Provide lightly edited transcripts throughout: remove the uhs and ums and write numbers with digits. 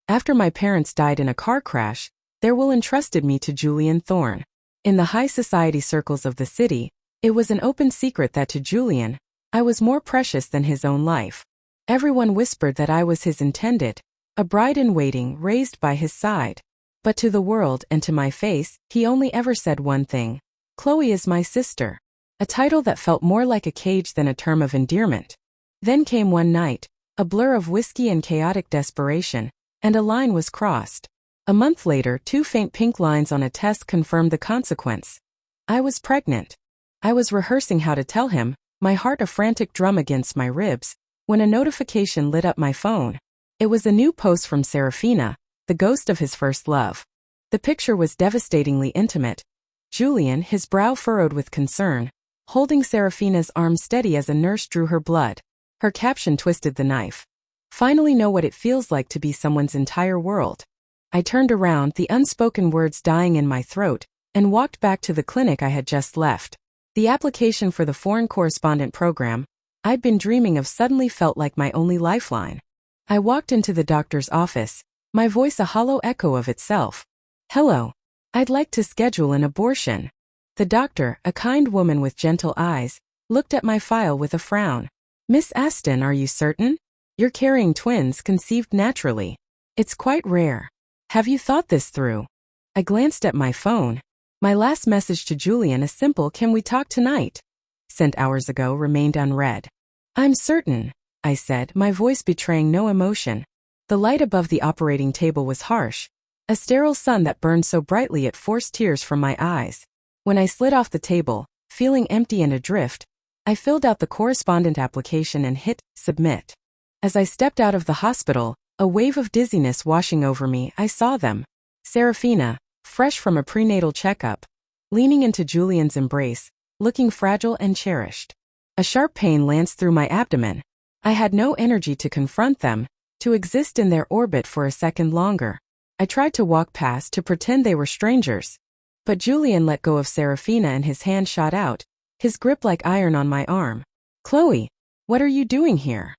After my parents died in a car crash, their will entrusted me to Julian Thorne. In the high society circles of the city, it was an open secret that to Julian, I was more precious than his own life. Everyone whispered that I was his intended, a bride-in-waiting raised by his side. But to the world and to my face, he only ever said one thing: Chloe is my sister. A title that felt more like a cage than a term of endearment. Then came one night, a blur of whiskey and chaotic desperation, and a line was crossed. A month later, 2 faint pink lines on a test confirmed the consequence. I was pregnant. I was rehearsing how to tell him, my heart a frantic drum against my ribs, when a notification lit up my phone. It was a new post from Serafina, the ghost of his first love. The picture was devastatingly intimate. Julian, his brow furrowed with concern, holding Serafina's arm steady as a nurse drew her blood. Her caption twisted the knife. Finally know what it feels like to be someone's entire world. I turned around, the unspoken words dying in my throat, and walked back to the clinic I had just left. The application for the foreign correspondent program I'd been dreaming of suddenly felt like my only lifeline. I walked into the doctor's office, my voice a hollow echo of itself. Hello. I'd like to schedule an abortion. The doctor, a kind woman with gentle eyes, looked at my file with a frown. Miss Aston, are you certain? You're carrying twins conceived naturally. It's quite rare. Have you thought this through? I glanced at my phone. My last message to Julian, a simple "Can we talk tonight?" sent hours ago, remained unread. I'm certain, I said, my voice betraying no emotion. The light above the operating table was harsh, a sterile sun that burned so brightly it forced tears from my eyes. When I slid off the table, feeling empty and adrift, I filled out the correspondent application and hit submit. As I stepped out of the hospital, a wave of dizziness washing over me, I saw them. Serafina, fresh from a prenatal checkup, leaning into Julian's embrace, looking fragile and cherished. A sharp pain lanced through my abdomen. I had no energy to confront them, to exist in their orbit for a second longer. I tried to walk past, to pretend they were strangers. But Julian let go of Serafina and his hand shot out, his grip like iron on my arm. Chloe, what are you doing here?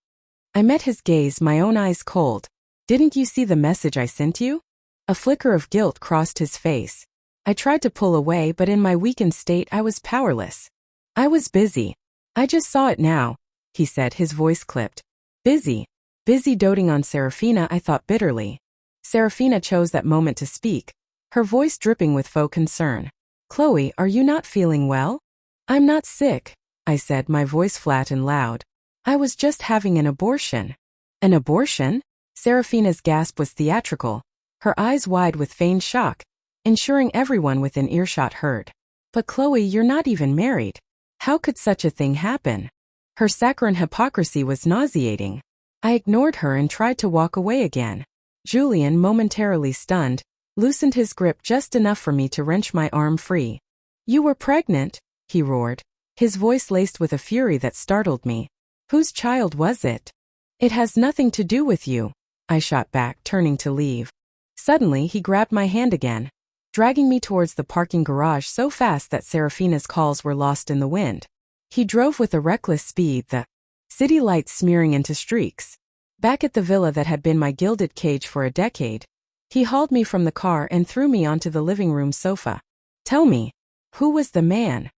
I met his gaze, my own eyes cold. Didn't you see the message I sent you? A flicker of guilt crossed his face. I tried to pull away, but in my weakened state I was powerless. I was busy. I just saw it now, he said, his voice clipped. Busy. Busy doting on Serafina, I thought bitterly. Serafina chose that moment to speak, her voice dripping with faux concern. Chloe, are you not feeling well? I'm not sick, I said, my voice flat and loud. I was just having an abortion. An abortion? Serafina's gasp was theatrical, her eyes wide with feigned shock, ensuring everyone within earshot heard. But Chloe, you're not even married. How could such a thing happen? Her saccharine hypocrisy was nauseating. I ignored her and tried to walk away again. Julian, momentarily stunned, loosened his grip just enough for me to wrench my arm free. You were pregnant, he roared, his voice laced with a fury that startled me. Whose child was it? It has nothing to do with you, I shot back, turning to leave. Suddenly he grabbed my hand again, dragging me towards the parking garage so fast that Serafina's calls were lost in the wind. He drove with a reckless speed, the city lights smearing into streaks. Back at the villa that had been my gilded cage for a decade, he hauled me from the car and threw me onto the living room sofa. Tell me, who was the man?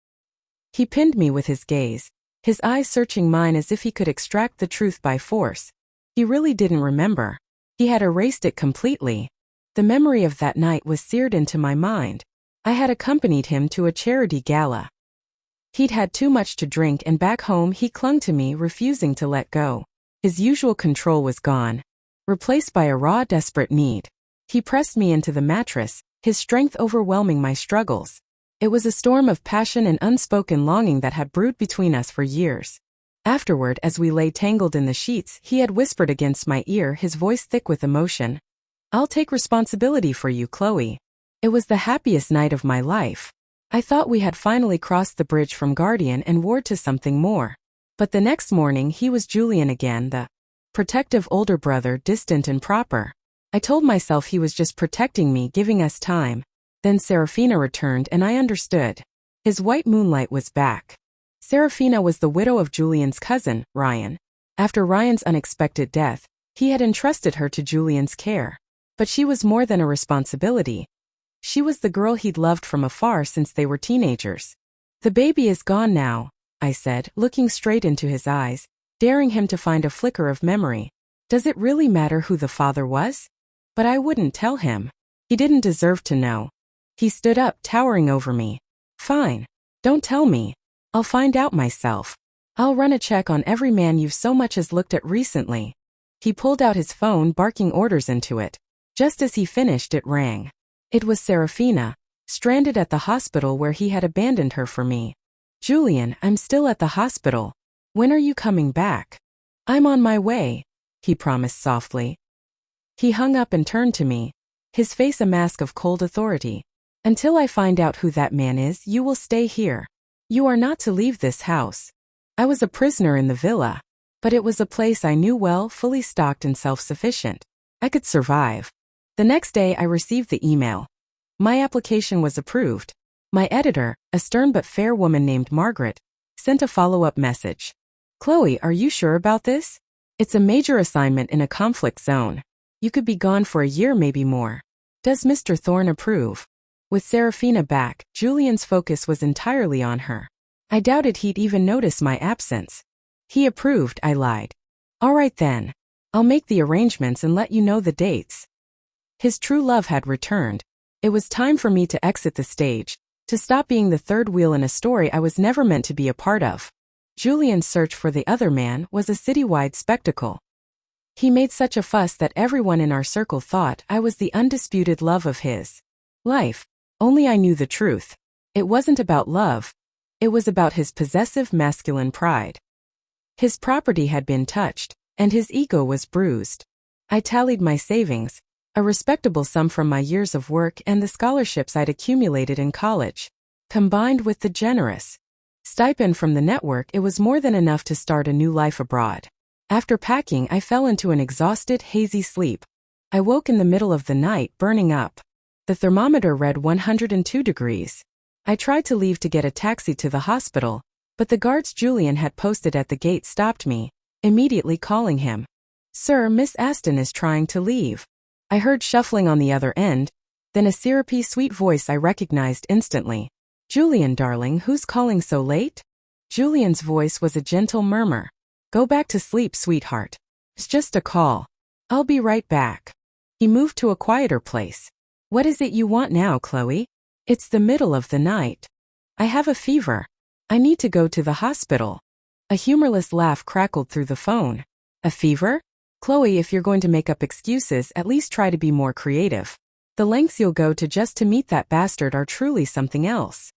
He pinned me with his gaze, his eyes searching mine as if he could extract the truth by force. He really didn't remember. He had erased it completely. The memory of that night was seared into my mind. I had accompanied him to a charity gala. He'd had too much to drink, and back home he clung to me, refusing to let go. His usual control was gone, replaced by a raw, desperate need. He pressed me into the mattress, his strength overwhelming my struggles. It was a storm of passion and unspoken longing that had brewed between us for years. Afterward, as we lay tangled in the sheets, he had whispered against my ear, his voice thick with emotion. I'll take responsibility for you, Chloe. It was the happiest night of my life. I thought we had finally crossed the bridge from guardian and ward to something more. But the next morning he was Julian again, the protective older brother, distant and proper. I told myself he was just protecting me, giving us time. Then Serafina returned and I understood. His white moonlight was back. Serafina was the widow of Julian's cousin, Ryan. After Ryan's unexpected death, he had entrusted her to Julian's care. But she was more than a responsibility. She was the girl he'd loved from afar since they were teenagers. "The baby is gone now," I said, looking straight into his eyes, daring him to find a flicker of memory. Does it really matter who the father was? But I wouldn't tell him. He didn't deserve to know. He stood up, towering over me. "Fine. Don't tell me. I'll find out myself. I'll run a check on every man you've so much as looked at recently." He pulled out his phone, barking orders into it. Just as he finished, it rang. It was Serafina, stranded at the hospital where he had abandoned her for me. "Julian, I'm still at the hospital. When are you coming back?" "I'm on my way," he promised softly. He hung up and turned to me, his face a mask of cold authority. "Until I find out who that man is, you will stay here. You are not to leave this house." I was a prisoner in the villa, but it was a place I knew well, fully stocked and self-sufficient. I could survive. The next day I received the email. My application was approved. My editor, a stern but fair woman named Margaret, sent a follow-up message. "Chloe, are you sure about this? It's a major assignment in a conflict zone. You could be gone for a year, maybe more. Does Mr. Thorne approve?" With Serafina back, Julian's focus was entirely on her. I doubted he'd even notice my absence. "He approved," I lied. "All right then. I'll make the arrangements and let you know the dates." His true love had returned. It was time for me to exit the stage, to stop being the third wheel in a story I was never meant to be a part of. Julian's search for the other man was a citywide spectacle. He made such a fuss that everyone in our circle thought I was the undisputed love of his life. Only I knew the truth. It wasn't about love. It was about his possessive masculine pride. His property had been touched, and his ego was bruised. I tallied my savings, a respectable sum from my years of work and the scholarships I'd accumulated in college. Combined with the generous stipend from the network, it was more than enough to start a new life abroad. After packing, I fell into an exhausted, hazy sleep. I woke in the middle of the night, burning up. The thermometer read 102 degrees. I tried to leave to get a taxi to the hospital, but the guards Julian had posted at the gate stopped me, immediately calling him. "Sir, Miss Aston is trying to leave." I heard shuffling on the other end, then a syrupy, sweet voice I recognized instantly. "Julian, darling, who's calling so late?" Julian's voice was a gentle murmur. "Go back to sleep, sweetheart. It's just a call. I'll be right back." He moved to a quieter place. "What is it you want now, Chloe?" "It's the middle of the night. I have a fever. I need to go to the hospital." A humorless laugh crackled through the phone. "A fever? Chloe, if you're going to make up excuses, at least try to be more creative. The lengths you'll go to just to meet that bastard are truly something else."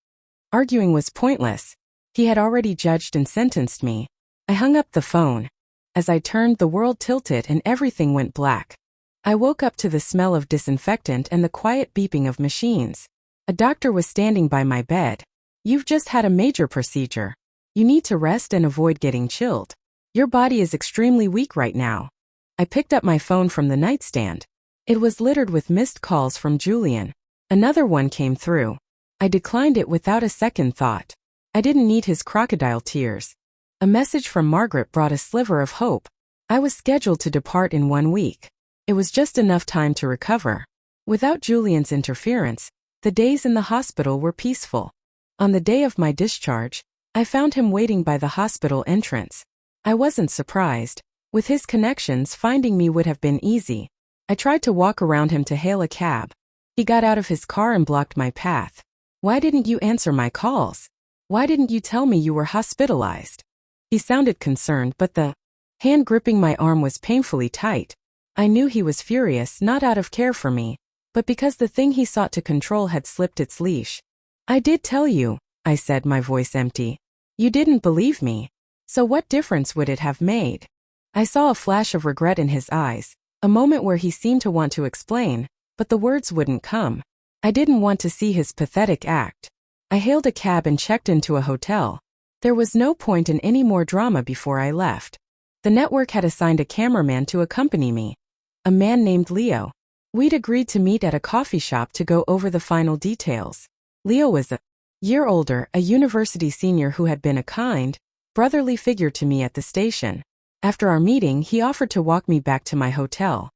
Arguing was pointless. He had already judged and sentenced me. I hung up the phone. As I turned, the world tilted and everything went black. I woke up to the smell of disinfectant and the quiet beeping of machines. A doctor was standing by my bed. "You've just had a major procedure. You need to rest and avoid getting chilled. Your body is extremely weak right now." I picked up my phone from the nightstand. It was littered with missed calls from Julian. Another one came through. I declined it without a second thought. I didn't need his crocodile tears. A message from Margaret brought a sliver of hope. I was scheduled to depart in 1 week. It was just enough time to recover. Without Julian's interference, the days in the hospital were peaceful. On the day of my discharge, I found him waiting by the hospital entrance. I wasn't surprised. With his connections, finding me would have been easy. I tried to walk around him to hail a cab. He got out of his car and blocked my path. "Why didn't you answer my calls? Why didn't you tell me you were hospitalized?" He sounded concerned, but the hand gripping my arm was painfully tight. I knew he was furious, not out of care for me, but because the thing he sought to control had slipped its leash. "I did tell you," I said, my voice empty. "You didn't believe me. So what difference would it have made?" I saw a flash of regret in his eyes, a moment where he seemed to want to explain, but the words wouldn't come. I didn't want to see his pathetic act. I hailed a cab and checked into a hotel. There was no point in any more drama before I left. The network had assigned a cameraman to accompany me, a man named Leo. We'd agreed to meet at a coffee shop to go over the final details. Leo was a year older, a university senior who had been a kind, brotherly figure to me at the station. After our meeting, he offered to walk me back to my hotel.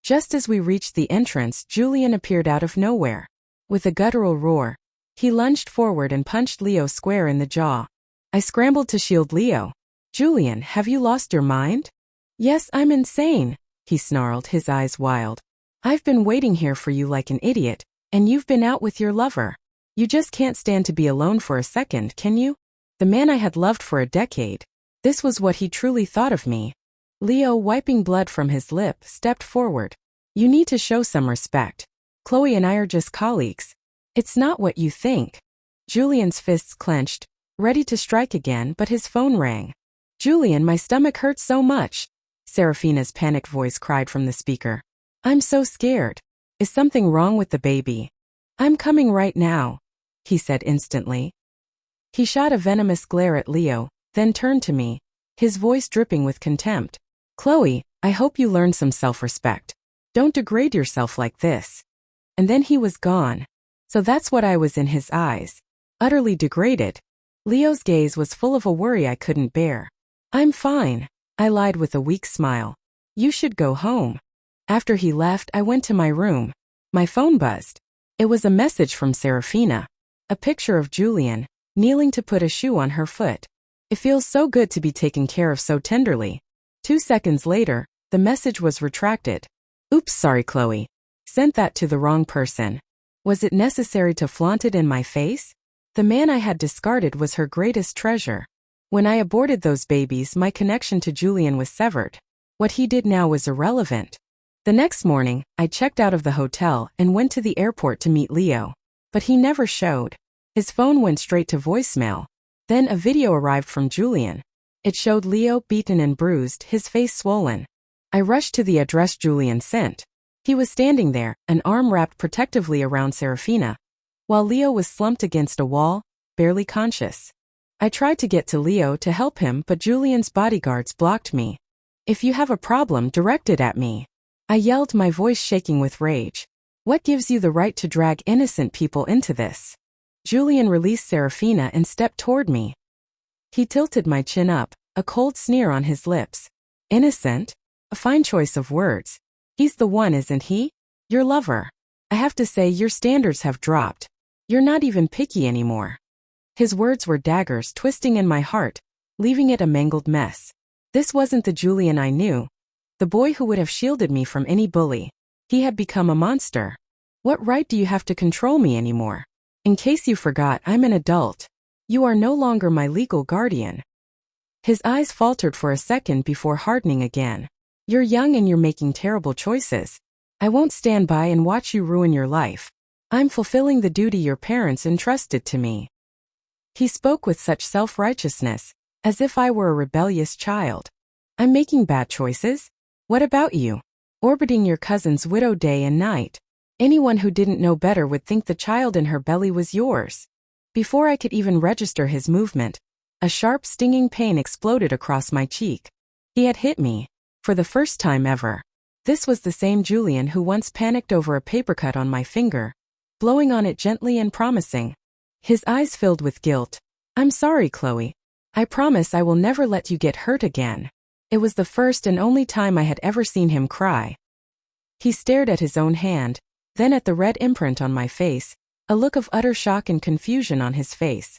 Just as we reached the entrance, Julian appeared out of nowhere. With a guttural roar, he lunged forward and punched Leo square in the jaw. I scrambled to shield Leo. "Julian, have you lost your mind?" "Yes, I'm insane," he snarled, his eyes wild. "I've been waiting here for you like an idiot, and you've been out with your lover. You just can't stand to be alone for a second, can you?" The man I had loved for a decade. This was what he truly thought of me. Leo, wiping blood from his lip, stepped forward. "You need to show some respect. Chloe and I are just colleagues." "It's not what you think." Julian's fists clenched, ready to strike again, but his phone rang. "Julian, my stomach hurts so much," Serafina's panicked voice cried from the speaker. "I'm so scared. Is something wrong with the baby?" "I'm coming right now," he said instantly. He shot a venomous glare at Leo, then turned to me, his voice dripping with contempt. "Chloe, I hope you learn some self-respect. Don't degrade yourself like this." And then he was gone. So that's what I was in his eyes. Utterly degraded. Leo's gaze was full of a worry I couldn't bear. "I'm fine," I lied with a weak smile. "You should go home." After he left, I went to my room. My phone buzzed. It was a message from Serafina. A picture of Julian, kneeling to put a shoe on her foot. "It feels so good to be taken care of so tenderly." 2 seconds later, the message was retracted. "Oops, sorry Chloe. Sent that to the wrong person." Was it necessary to flaunt it in my face? The man I had discarded was her greatest treasure. When I aborted those babies, my connection to Julian was severed. What he did now was irrelevant. The next morning, I checked out of the hotel and went to the airport to meet Leo. But he never showed. His phone went straight to voicemail. Then a video arrived from Julian. It showed Leo beaten and bruised, his face swollen. I rushed to the address Julian sent. He was standing there, an arm wrapped protectively around Serafina, while Leo was slumped against a wall, barely conscious. I tried to get to Leo to help him, but Julian's bodyguards blocked me. "If you have a problem, direct it at me," I yelled, my voice shaking with rage. "What gives you the right to drag innocent people into this?" Julian released Serafina and stepped toward me. He tilted my chin up, a cold sneer on his lips. "Innocent? A fine choice of words. He's the one, isn't he? Your lover. I have to say your standards have dropped. You're not even picky anymore." His words were daggers twisting in my heart, leaving it a mangled mess. This wasn't the Julian I knew. The boy who would have shielded me from any bully. He had become a monster. "What right do you have to control me anymore? In case you forgot, I'm an adult. You are no longer my legal guardian." His eyes faltered for a second before hardening again. "You're young and you're making terrible choices. I won't stand by and watch you ruin your life. I'm fulfilling the duty your parents entrusted to me." He spoke with such self-righteousness, as if I were a rebellious child. "I'm making bad choices? What about you? Orbiting your cousin's widow day and night. Anyone who didn't know better would think the child in her belly was yours." Before I could even register his movement, a sharp stinging pain exploded across my cheek. He had hit me. For the first time ever. This was the same Julian who once panicked over a paper cut on my finger, blowing on it gently and promising. His eyes filled with guilt. "I'm sorry, Chloe. I promise I will never let you get hurt again." It was the first and only time I had ever seen him cry. He stared at his own hand, then at the red imprint on my face, a look of utter shock and confusion on his face.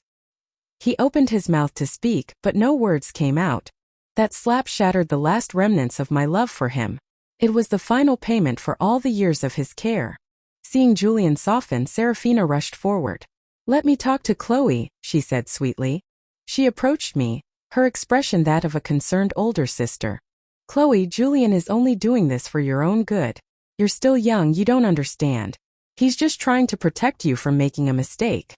He opened his mouth to speak, but no words came out. That slap shattered the last remnants of my love for him. It was the final payment for all the years of his care. Seeing Julian soften, Serafina rushed forward. "Let me talk to Chloe," she said sweetly. She approached me, her expression that of a concerned older sister. "Chloe, Julian is only doing this for your own good. You're still young, you don't understand. He's just trying to protect you from making a mistake."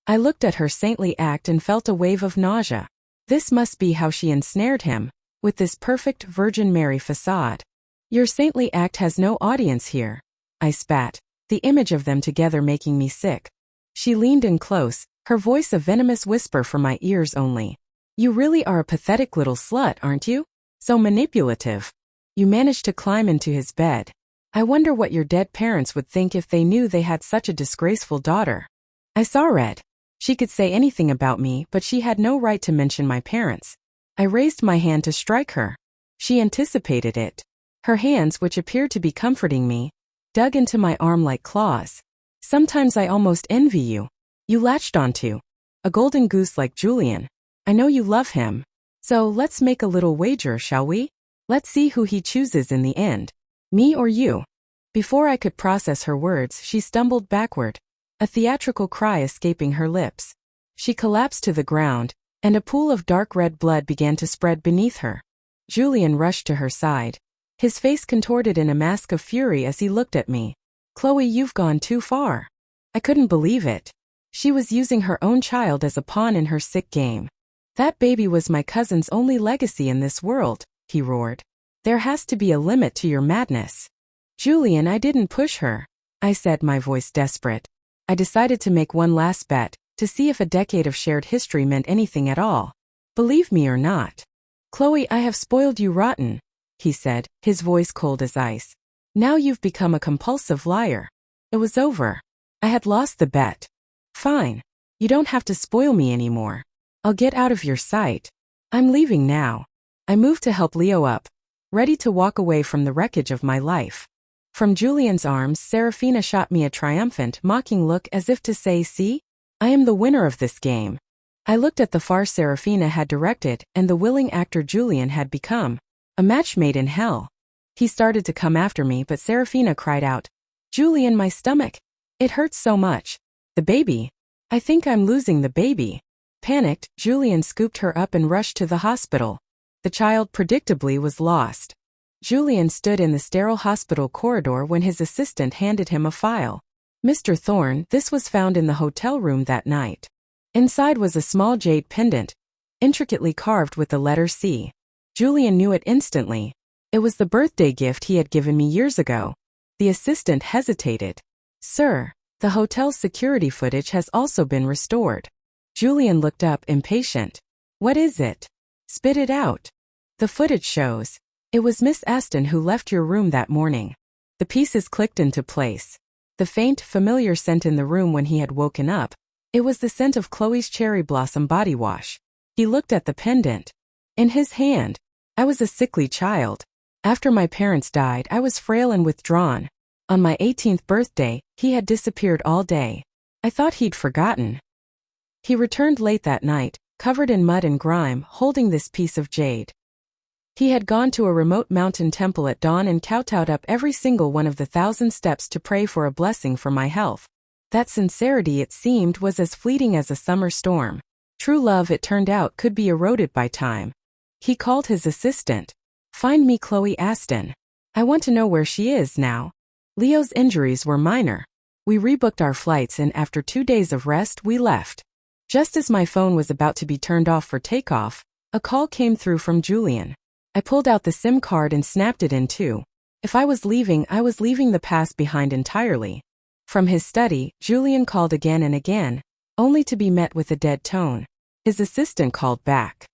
I looked at her saintly act and felt a wave of nausea. This must be how she ensnared him, with this perfect Virgin Mary facade. "Your saintly act has no audience here," I spat, the image of them together making me sick. She leaned in close, her voice a venomous whisper for my ears only. "You really are a pathetic little slut, aren't you? So manipulative. You managed to climb into his bed. I wonder what your dead parents would think if they knew they had such a disgraceful daughter." I saw red. She could say anything about me, but she had no right to mention my parents. I raised my hand to strike her. She anticipated it. Her hands, which appeared to be comforting me, dug into my arm like claws. Sometimes I almost envy you. You latched onto a golden goose like Julian. I know you love him. So let's make a little wager, shall we? Let's see who he chooses in the end. Me or you? Before I could process her words, she stumbled backward, a theatrical cry escaping her lips. She collapsed to the ground, and a pool of dark red blood began to spread beneath her. Julian rushed to her side, his face contorted in a mask of fury as he looked at me. Chloe, you've gone too far. I couldn't believe it. She was using her own child as a pawn in her sick game. That baby was my cousin's only legacy in this world, he roared. There has to be a limit to your madness. Julian, I didn't push her, I said, my voice desperate. I decided to make one last bet, to see if a decade of shared history meant anything at all. Believe me or not. Chloe, I have spoiled you rotten, he said, his voice cold as ice. Now you've become a compulsive liar. It was over. I had lost the bet. Fine. You don't have to spoil me anymore. I'll get out of your sight. I'm leaving now. I moved to help Leo up, ready to walk away from the wreckage of my life. From Julian's arms, Serafina shot me a triumphant, mocking look as if to say, see? I am the winner of this game. I looked at the farce Serafina had directed and the willing actor Julian had become. A match made in hell. He started to come after me, but Serafina cried out, Julian, my stomach. It hurts so much. The baby. I think I'm losing the baby. Panicked, Julian scooped her up and rushed to the hospital. The child predictably was lost. Julian stood in the sterile hospital corridor when his assistant handed him a file. Mr. Thorne, this was found in the hotel room that night. Inside was a small jade pendant, intricately carved with the letter C. Julian knew it instantly. It was the birthday gift he had given me years ago. The assistant hesitated. Sir, the hotel's security footage has also been restored. Julian looked up, impatient. What is it? Spit it out. The footage shows. It was Miss Aston who left your room that morning. The pieces clicked into place. The faint, familiar scent in the room when he had woken up. It was the scent of Chloe's cherry blossom body wash. He looked at the pendant. In his hand. I was a sickly child. After my parents died, I was frail and withdrawn. On my 18th birthday, he had disappeared all day. I thought he'd forgotten. He returned late that night, covered in mud and grime, holding this piece of jade. He had gone to a remote mountain temple at dawn and kowtowed up every single one of the 1,000 steps to pray for a blessing for my health. That sincerity, it seemed, was as fleeting as a summer storm. True love, it turned out, could be eroded by time. He called his assistant. Find me Chloe Aston. I want to know where she is now. Leo's injuries were minor. We rebooked our flights and after 2 days of rest, we left. Just as my phone was about to be turned off for takeoff, a call came through from Julian. I pulled out the SIM card and snapped it in two. If I was leaving the past behind entirely. From his study, Julian called again and again, only to be met with a dead tone. His assistant called back.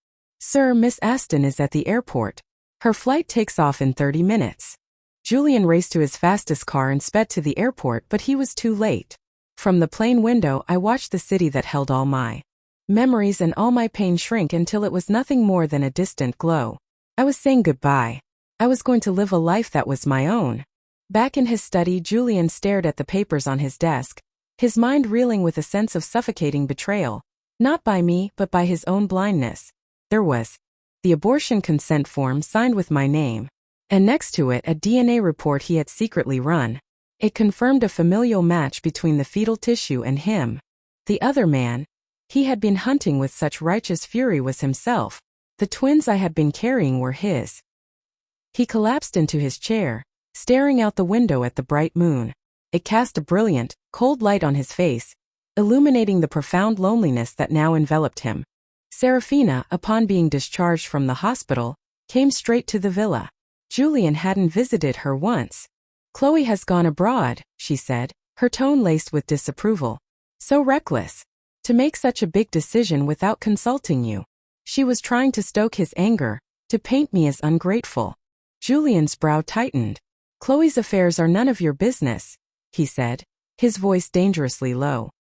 Sir, Miss Aston is at the airport. Her flight takes off in 30 minutes. Julian raced to his fastest car and sped to the airport, but he was too late. From the plane window, I watched the city that held all my memories and all my pain shrink until it was nothing more than a distant glow. I was saying goodbye. I was going to live a life that was my own. Back in his study, Julian stared at the papers on his desk, his mind reeling with a sense of suffocating betrayal. Not by me, but by his own blindness. There was the abortion consent form signed with my name, and next to it a DNA report he had secretly run. It confirmed a familial match between the fetal tissue and him. The other man he had been hunting with such righteous fury was himself. The twins I had been carrying were his. He collapsed into his chair, staring out the window at the bright moon. It cast a brilliant, cold light on his face, illuminating the profound loneliness that now enveloped him. Serafina, upon being discharged from the hospital, came straight to the villa. Julian hadn't visited her once. Chloe has gone abroad, she said, her tone laced with disapproval. So reckless. To make such a big decision without consulting you. She was trying to stoke his anger, to paint me as ungrateful. Julian's brow tightened. Chloe's affairs are none of your business, he said, his voice dangerously low.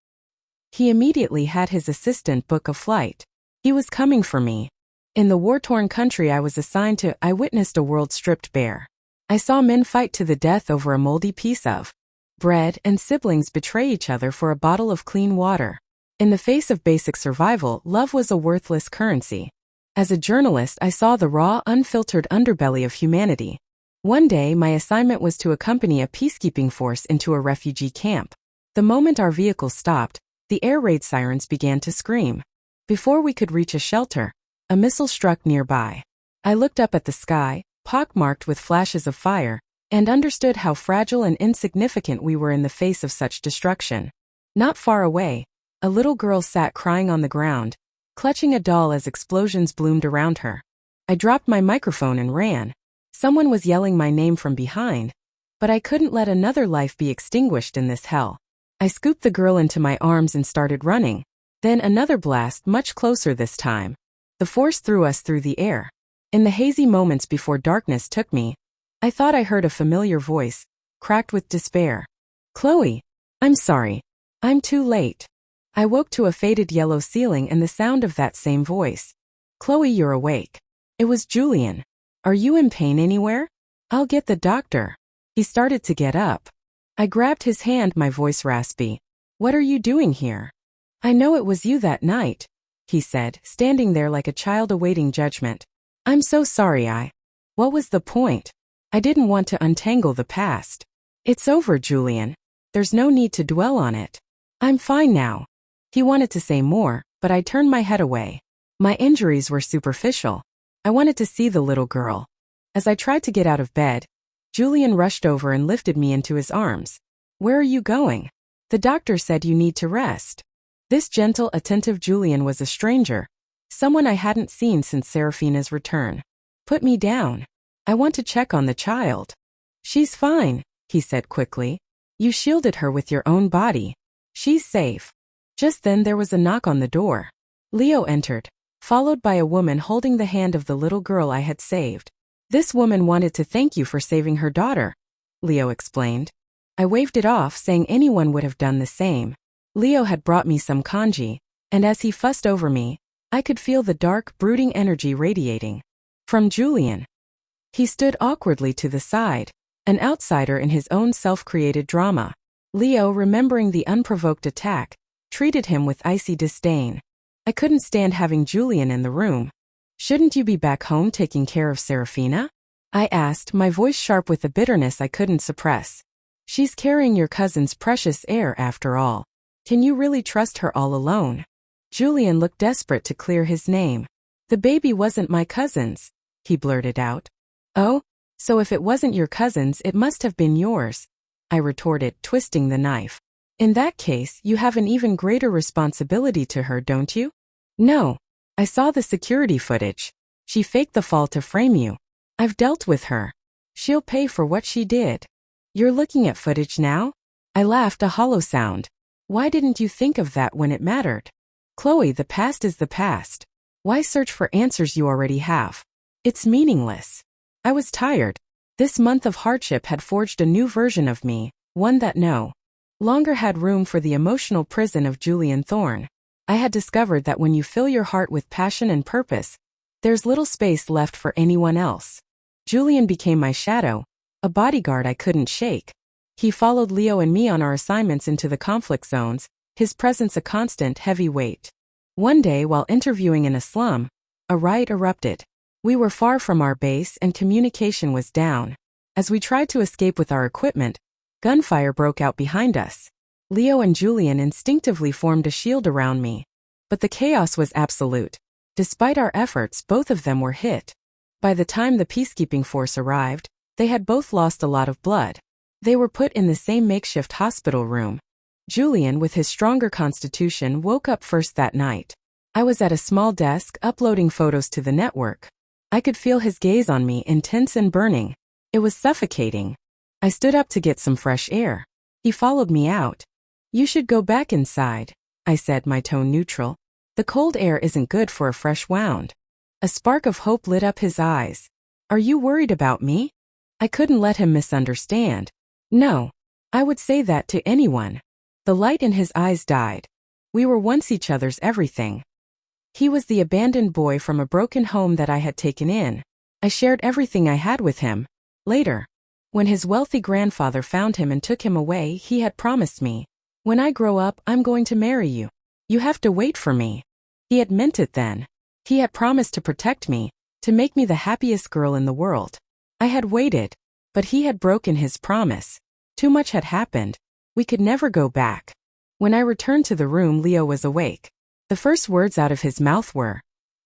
He immediately had his assistant book a flight. He was coming for me. In the war-torn country I was assigned to, I witnessed a world stripped bare. I saw men fight to the death over a moldy piece of bread, and siblings betray each other for a bottle of clean water. In the face of basic survival, love was a worthless currency. As a journalist, I saw the raw, unfiltered underbelly of humanity. One day, my assignment was to accompany a peacekeeping force into a refugee camp. The moment our vehicle stopped, the air raid sirens began to scream. Before we could reach a shelter, a missile struck nearby. I looked up at the sky, pockmarked with flashes of fire, and understood how fragile and insignificant we were in the face of such destruction. Not far away, a little girl sat crying on the ground, clutching a doll as explosions bloomed around her. I dropped my microphone and ran. Someone was yelling my name from behind, but I couldn't let another life be extinguished in this hell. I scooped the girl into my arms and started running. Then another blast, much closer this time. The force threw us through the air. In the hazy moments before darkness took me, I thought I heard a familiar voice, cracked with despair. "Chloe, I'm sorry. I'm too late." I woke to a faded yellow ceiling and the sound of that same voice. "Chloe, you're awake." It was Julian. "Are you in pain anywhere? I'll get the doctor." He started to get up. I grabbed his hand, my voice raspy. "What are you doing here?" "I know it was you that night," he said, standing there like a child awaiting judgment. "I'm so sorry. What was the point? I didn't want to untangle the past." "It's over, Julian. There's no need to dwell on it. I'm fine now." He wanted to say more, but I turned my head away. My injuries were superficial. I wanted to see the little girl. As I tried to get out of bed, Julian rushed over and lifted me into his arms. "Where are you going?" "The doctor said you need to rest." This gentle, attentive Julian was a stranger, someone I hadn't seen since Serafina's return. "Put me down. I want to check on the child." "She's fine," he said quickly. "You shielded her with your own body. She's safe." Just then there was a knock on the door. Leo entered, followed by a woman holding the hand of the little girl I had saved. "This woman wanted to thank you for saving her daughter," Leo explained. I waved it off, saying anyone would have done the same. Leo had brought me some kanji, and as he fussed over me, I could feel the dark, brooding energy radiating from Julian. He stood awkwardly to the side, an outsider in his own self-created drama. Leo, remembering the unprovoked attack, treated him with icy disdain. I couldn't stand having Julian in the room. "Shouldn't you be back home taking care of Serafina?" I asked, my voice sharp with a bitterness I couldn't suppress. "She's carrying your cousin's precious heir after all. Can you really trust her all alone?" Julian looked desperate to clear his name. "The baby wasn't my cousin's," he blurted out. "Oh, so if it wasn't your cousin's, it must have been yours," I retorted, twisting the knife. "In that case, you have an even greater responsibility to her, don't you?" "No. I saw the security footage. She faked the fall to frame you. I've dealt with her. She'll pay for what she did." "You're looking at footage now?" I laughed, a hollow sound. "Why didn't you think of that when it mattered?" "Chloe, the past is the past. Why search for answers you already have? It's meaningless." I was tired. This month of hardship had forged a new version of me, one that no longer had room for the emotional prison of Julian Thorne. I had discovered that when you fill your heart with passion and purpose, there's little space left for anyone else. Julian became my shadow, a bodyguard I couldn't shake. He followed Leo and me on our assignments into the conflict zones, his presence a constant heavy weight. One day, while interviewing in a slum, a riot erupted. We were far from our base and communication was down. As we tried to escape with our equipment, gunfire broke out behind us. Leo and Julian instinctively formed a shield around me. But the chaos was absolute. Despite our efforts, both of them were hit. By the time the peacekeeping force arrived, they had both lost a lot of blood. They were put in the same makeshift hospital room. Julian, with his stronger constitution, woke up first that night. I was at a small desk, uploading photos to the network. I could feel his gaze on me, intense and burning. It was suffocating. I stood up to get some fresh air. He followed me out. "You should go back inside," I said, my tone neutral. "The cold air isn't good for a fresh wound." A spark of hope lit up his eyes. "Are you worried about me?" I couldn't let him misunderstand. "No. I would say that to anyone." The light in his eyes died. We were once each other's everything. He was the abandoned boy from a broken home that I had taken in. I shared everything I had with him. Later, When his wealthy grandfather found him and took him away, he had promised me, "When I grow up, I'm going to marry you. You have to wait for me." He had meant it then. He had promised to protect me, to make me the happiest girl in the world. I had waited, but he had broken his promise. Too much had happened. We could never go back. When I returned to the room, Leo was awake. The first words out of his mouth were,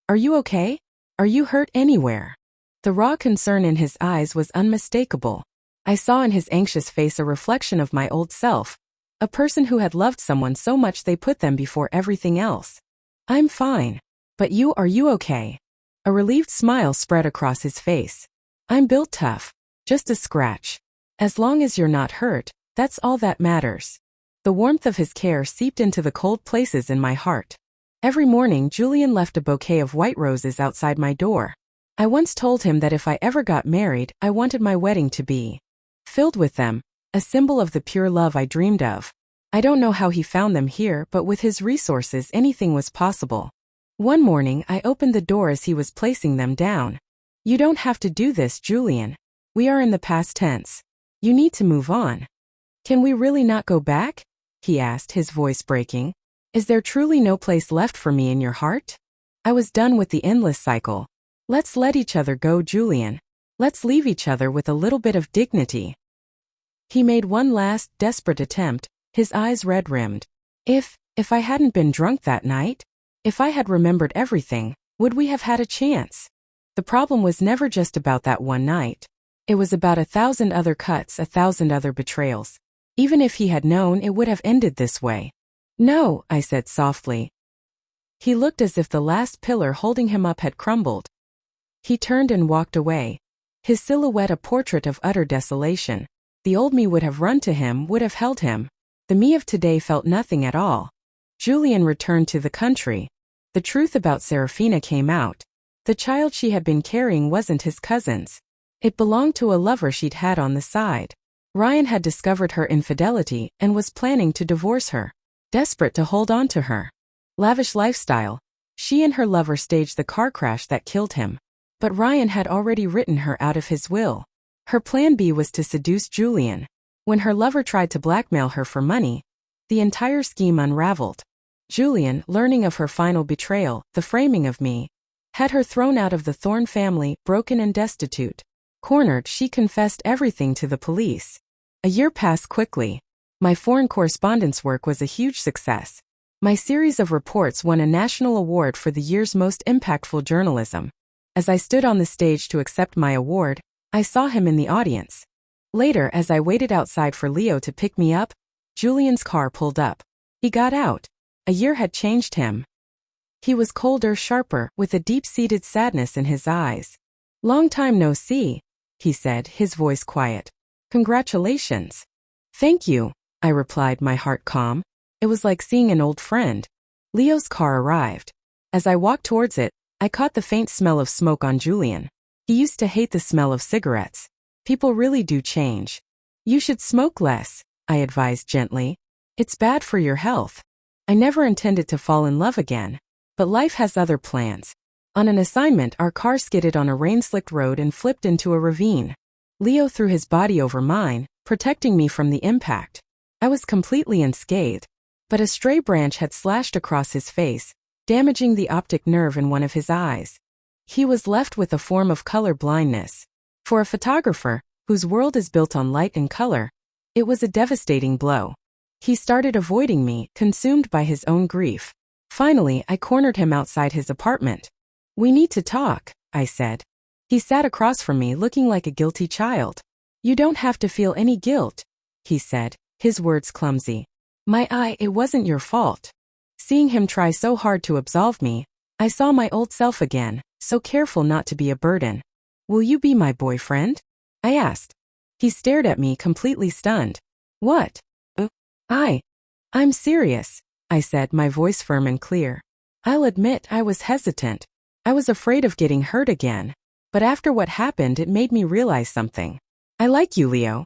"Are you okay? Are you hurt anywhere?" The raw concern in his eyes was unmistakable. I saw in his anxious face a reflection of my old self, a person who had loved someone so much they put them before everything else. "I'm fine. But are you okay?" A relieved smile spread across his face. "I'm built tough. Just a scratch. As long as you're not hurt, that's all that matters." The warmth of his care seeped into the cold places in my heart. Every morning Julian left a bouquet of white roses outside my door. I once told him that if I ever got married, I wanted my wedding to be filled with them, a symbol of the pure love I dreamed of. I don't know how he found them here, but with his resources anything was possible. One morning I opened the door as he was placing them down. "You don't have to do this, Julian. We are in the past tense. You need to move on." "Can we really not go back?" he asked, his voice breaking. "Is there truly no place left for me in your heart?" I was done with the endless cycle. "Let's let each other go, Julian. Let's leave each other with a little bit of dignity." He made one last, desperate attempt, his eyes red-rimmed. If I hadn't been drunk that night, if I had remembered everything, would we have had a chance? The problem was never just about that one night. It was about 1,000 other cuts, 1,000 other betrayals. Even if he had known, it would have ended this way. "No," I said softly. He looked as if the last pillar holding him up had crumbled. He turned and walked away, his silhouette a portrait of utter desolation. The old me would have run to him, would have held him. The me of today felt nothing at all. Julian returned to the country. The truth about Serafina came out. The child she had been carrying wasn't his cousin's. It belonged to a lover she'd had on the side. Ryan had discovered her infidelity and was planning to divorce her, desperate to hold on to her. Lavish lifestyle. She and her lover staged the car crash that killed him. But Ryan had already written her out of his will. Her plan B was to seduce Julian. When her lover tried to blackmail her for money, the entire scheme unraveled. Julian, learning of her final betrayal, the framing of me, had her thrown out of the Thorne family, broken and destitute. Cornered, she confessed everything to the police. A year passed quickly. My foreign correspondence work was a huge success. My series of reports won a national award for the year's most impactful journalism. As I stood on the stage to accept my award, I saw him in the audience. Later, as I waited outside for Leo to pick me up, Julian's car pulled up. He got out. A year had changed him. He was colder, sharper, with a deep-seated sadness in his eyes. "Long time no see," he said, his voice quiet. "Congratulations." "Thank you," I replied, my heart calm. It was like seeing an old friend. Leo's car arrived. As I walked towards it, I caught the faint smell of smoke on Julian. He used to hate the smell of cigarettes. People really do change. "You should smoke less," I advised gently. "It's bad for your health." I never intended to fall in love again. But life has other plans. On an assignment, our car skidded on a rain-slicked road and flipped into a ravine. Leo threw his body over mine, protecting me from the impact. I was completely unscathed, but a stray branch had slashed across his face, damaging the optic nerve in one of his eyes. He was left with a form of color blindness. For a photographer, whose world is built on light and color, it was a devastating blow. He started avoiding me, consumed by his own grief. Finally, I cornered him outside his apartment. "We need to talk," I said. He sat across from me, looking like a guilty child. "You don't have to feel any guilt," he said, his words clumsy. It wasn't your fault." Seeing him try so hard to absolve me, I saw my old self again, so careful not to be a burden. "Will you be my boyfriend?" I asked. He stared at me, completely stunned. "What?" I'm serious," I said, my voice firm and clear. I'll admit I was hesitant. I was afraid of getting hurt again. But after what happened, it made me realize something. "I like you, Leo."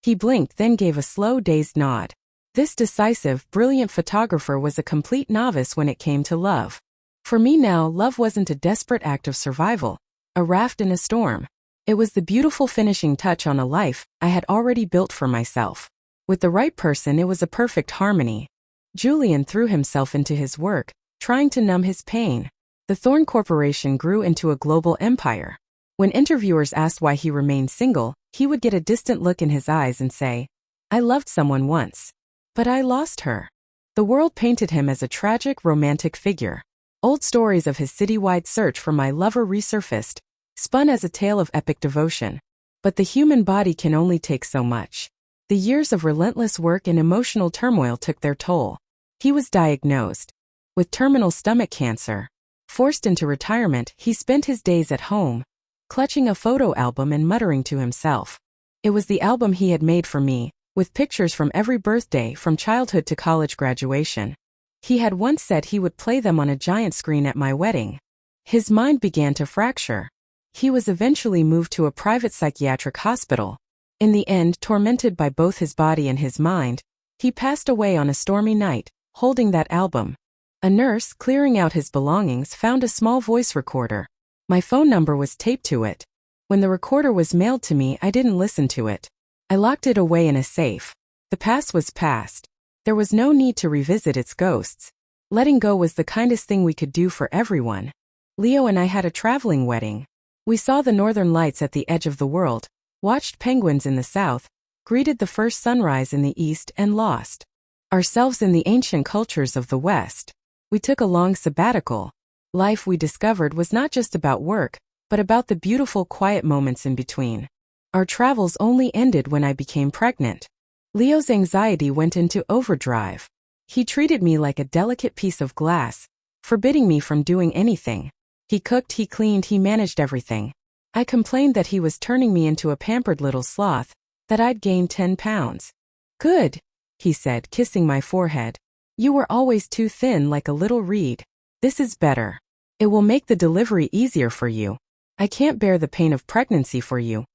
He blinked, then gave a slow, dazed nod. This decisive, brilliant photographer was a complete novice when it came to love. For me now, love wasn't a desperate act of survival, a raft in a storm. It was the beautiful finishing touch on a life I had already built for myself. With the right person, it was a perfect harmony. Julian threw himself into his work, trying to numb his pain. The Thorne Corporation grew into a global empire. When interviewers asked why he remained single, he would get a distant look in his eyes and say, "I loved someone once, but I lost her." The world painted him as a tragic, romantic figure. Old stories of his citywide search for my lover resurfaced, spun as a tale of epic devotion. But the human body can only take so much. The years of relentless work and emotional turmoil took their toll. He was diagnosed with terminal stomach cancer. Forced into retirement, he spent his days at home, clutching a photo album and muttering to himself. It was the album he had made for me, with pictures from every birthday from childhood to college graduation. He had once said he would play them on a giant screen at my wedding. His mind began to fracture. He was eventually moved to a private psychiatric hospital. In the end, tormented by both his body and his mind, he passed away on a stormy night, holding that album. A nurse, clearing out his belongings, found a small voice recorder. My phone number was taped to it. When the recorder was mailed to me, I didn't listen to it. I locked it away in a safe. The past was past. There was no need to revisit its ghosts. Letting go was the kindest thing we could do for everyone. Leo and I had a traveling wedding. We saw the northern lights at the edge of the world, watched penguins in the south, greeted the first sunrise in the east, and lost ourselves in the ancient cultures of the West. We took a long sabbatical. Life, we discovered, was not just about work, but about the beautiful, quiet moments in between. Our travels only ended when I became pregnant. Leo's anxiety went into overdrive. He treated me like a delicate piece of glass, forbidding me from doing anything. He cooked, he cleaned, he managed everything. I complained that he was turning me into a pampered little sloth, that I'd gained 10 pounds. "Good," he said, kissing my forehead. "You were always too thin, like a little reed. This is better. It will make the delivery easier for you. I can't bear the pain of pregnancy for you,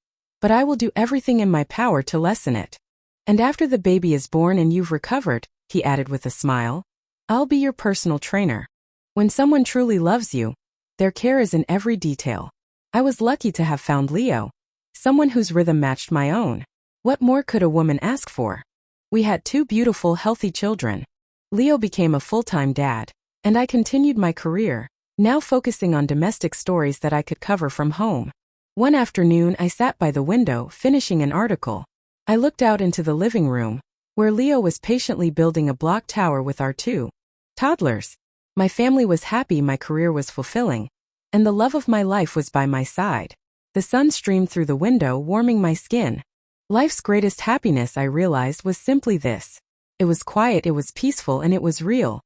but I will do everything in my power to lessen it. And after the baby is born and you've recovered," he added with a smile, "I'll be your personal trainer." When someone truly loves you, their care is in every detail. I was lucky to have found Leo, someone whose rhythm matched my own. What more could a woman ask for? We had 2 beautiful, healthy children. Leo became a full-time dad, and I continued my career, now focusing on domestic stories that I could cover from home. One afternoon, I sat by the window, finishing an article. I looked out into the living room, where Leo was patiently building a block tower with our 2 toddlers. My family was happy, my career was fulfilling, and the love of my life was by my side. The sun streamed through the window, warming my skin. Life's greatest happiness, I realized, was simply this. It was quiet, it was peaceful, and it was real.